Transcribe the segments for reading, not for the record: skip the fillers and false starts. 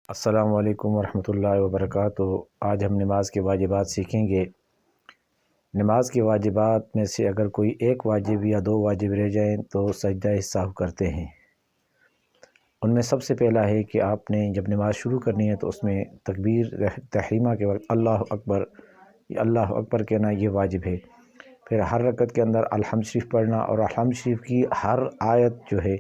السلام علیکم ورحمۃ اللہ وبرکاتہ۔ آج ہم نماز کے واجبات سیکھیں گے۔ نماز کے واجبات میں سے اگر کوئی ایک واجب یا دو واجب رہ جائیں تو سجدہ سہو کرتے ہیں۔ ان میں سب سے پہلا ہے کہ آپ نے جب نماز شروع کرنی ہے تو اس میں تکبیر تحریمہ کے وقت اللہ اکبر کہنا یہ واجب ہے۔ پھر ہر رکعت کے اندر الحمد شریف پڑھنا، اور الحمد شریف کی ہر آیت جو ہے،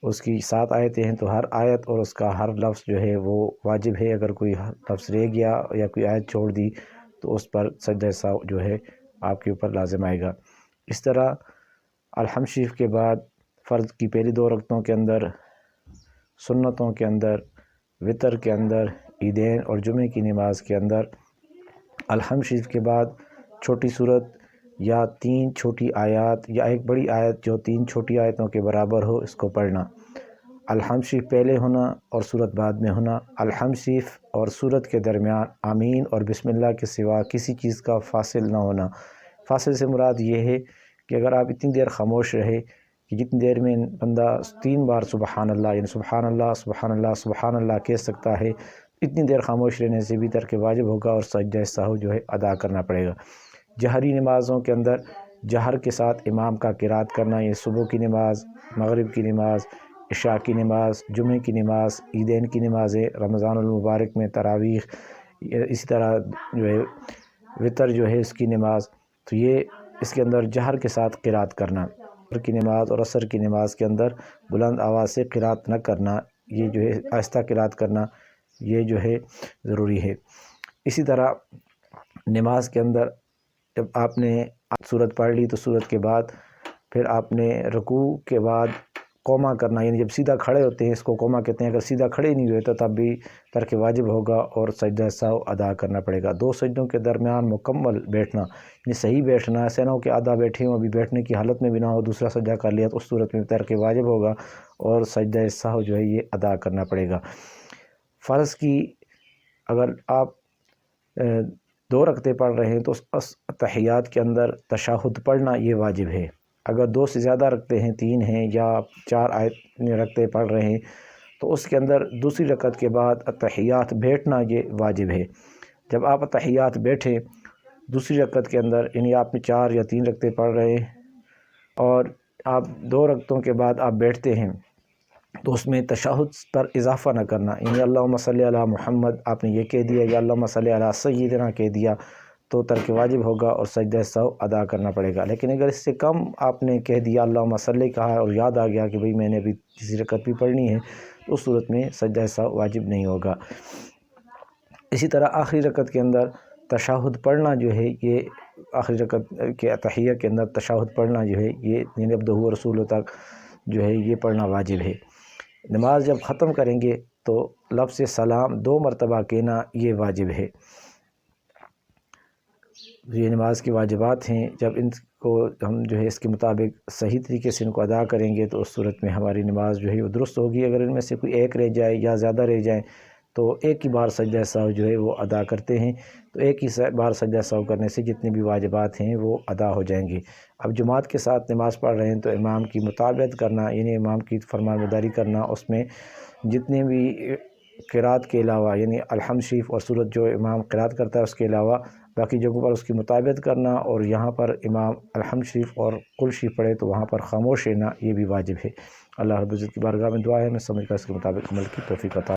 اس کی 7 آیتیں ہیں تو ہر آیت اور اس کا ہر لفظ جو ہے وہ واجب ہے۔ اگر کوئی لفظ رہ گیا یا کوئی آیت چھوڑ دی تو اس پر سجدہ سہو جو ہے آپ کے اوپر لازم آئے گا۔ اس طرح الحمد شریف کے بعد فرض کی پہلی 2 رکعتوں کے اندر، سنتوں کے اندر، وتر کے اندر، عیدین اور جمعے کی نماز کے اندر الحمد شریف کے بعد چھوٹی صورت یا 3 چھوٹی آیات یا ایک بڑی آیت جو 3 چھوٹی آیتوں کے برابر ہو، اس کو پڑھنا۔ الحمد شریف پہلے ہونا اور سورت بعد میں ہونا۔ الحمد شریف اور سورت کے درمیان آمین اور بسم اللہ کے سوا کسی چیز کا فاصل نہ ہونا۔ فاصل سے مراد یہ ہے کہ اگر آپ اتنی دیر خاموش رہے کہ جتنی دیر میں بندہ 3 بار سبحان اللہ یعنی سبحان اللہ سبحان اللہ سبحان اللہ کہہ سکتا ہے، اتنی دیر خاموش رہنے سے بھی ترک واجب ہوگا اور سجدہ سہو جو ہے ادا کرنا پڑے گا۔ جہری نمازوں کے اندر جہر کے ساتھ امام کا قرات کرنا، یہ صبح کی نماز، مغرب کی نماز، عشاء کی نماز، جمعے کی نماز، عیدین کی نمازیں، رمضان المبارک میں تراویح، اسی طرح جو ہے وتر جو ہے اس کی نماز، تو یہ اس کے اندر جہر کے ساتھ قرات کرنا۔ عصر کی نماز اور عصر کی نماز کے اندر بلند آواز سے قرات نہ کرنا، یہ جو ہے آہستہ قرات کرنا، یہ جو ہے ضروری ہے۔ اسی طرح نماز کے اندر جب آپ نے سورت پڑھ لی تو سورت کے بعد پھر آپ نے رکوع کے بعد قوما کرنا، یعنی جب سیدھا کھڑے ہوتے ہیں اس کو قوما کہتے ہیں۔ اگر سیدھا کھڑے نہیں ہوئے تو تب بھی ترک واجب ہوگا اور سجدہ سہو ادا کرنا پڑے گا۔ 2 سجدوں کے درمیان مکمل بیٹھنا، یعنی صحیح بیٹھنا، ایسا نہ ہو کہ آدھا بیٹھے ہوں، ابھی بیٹھنے کی حالت میں بھی نہ ہو، دوسرا سجدہ کر لیا تو اس صورت میں ترک واجب ہوگا اور سجدہ سہو جو ہے یہ ادا کرنا پڑے گا۔ فرض کی اگر آپ 2 رکعتیں پڑھ رہے ہیں تو اس تحیات کے اندر تشہد پڑھنا یہ واجب ہے۔ اگر 2 سے زیادہ رکعتیں ہیں، 3 ہیں یا 4 رکعتیں پڑھ رہے ہیں تو اس کے اندر دوسری رکعت کے بعد تحیات بیٹھنا یہ واجب ہے۔ جب آپ تحیات بیٹھیں دوسری رکعت کے اندر، یعنی آپ 4 یا 3 رکعتیں پڑھ رہے ہیں اور آپ 2 رکعتوں کے بعد آپ بیٹھتے ہیں تو اس میں تشہد پر اضافہ نہ کرنا، یعنی اللہم صلی علی محمد آپ نے یہ کہہ دیا یا اللہم صلی علی سیدنا کہہ دیا تو ترک واجب ہوگا اور سجدہ سہو ادا کرنا پڑے گا۔ لیکن اگر اس سے کم آپ نے کہہ دیا اللہم صلی کہا اور یاد آ گیا کہ بھئی میں نے ابھی تیسری رکعت بھی پڑھنی ہے تو اس صورت میں سجدہ سہو واجب نہیں ہوگا۔ اسی طرح آخری رکعت کے اندر تشہد پڑھنا جو ہے، یہ آخری رکعت کے تحیہ کے اندر تشہد پڑھنا جو ہے یہ یعنی عبدہ و رسولہ تک جو ہے یہ پڑھنا واجب ہے۔ نماز جب ختم کریں گے تو لفظ سلام 2 مرتبہ کہنا یہ واجب ہے۔ یہ نماز کے واجبات ہیں، جب ان کو ہم جو ہے اس کے مطابق صحیح طریقے سے ان کو ادا کریں گے تو اس صورت میں ہماری نماز جو ہے وہ درست ہوگی۔ اگر ان میں سے کوئی ایک رہ جائے یا زیادہ رہ جائیں تو ایک ہی بار سجدہ سہو جو ہے وہ ادا کرتے ہیں، تو ایک ہی بار سجدہ سہو کرنے سے جتنے بھی واجبات ہیں وہ ادا ہو جائیں گے۔ اب جماعت کے ساتھ نماز پڑھ رہے ہیں تو امام کی مطابقت کرنا، یعنی امام کی فرمانبرداری کرنا، اس میں جتنے بھی قرات کے علاوہ یعنی الحمد شریف اور سورت جو امام قرات کرتا ہے اس کے علاوہ باقی جگہوں پر اس کی مطابقت کرنا، اور یہاں پر امام الحمد شریف اور قل شریف پڑھے تو وہاں پر خاموش رہنا یہ بھی واجب ہے۔ اللہ رب العزت کی بارگاہ میں دعا ہے میں سمجھ کر اس کے مطابق عمل کی توفیق عطا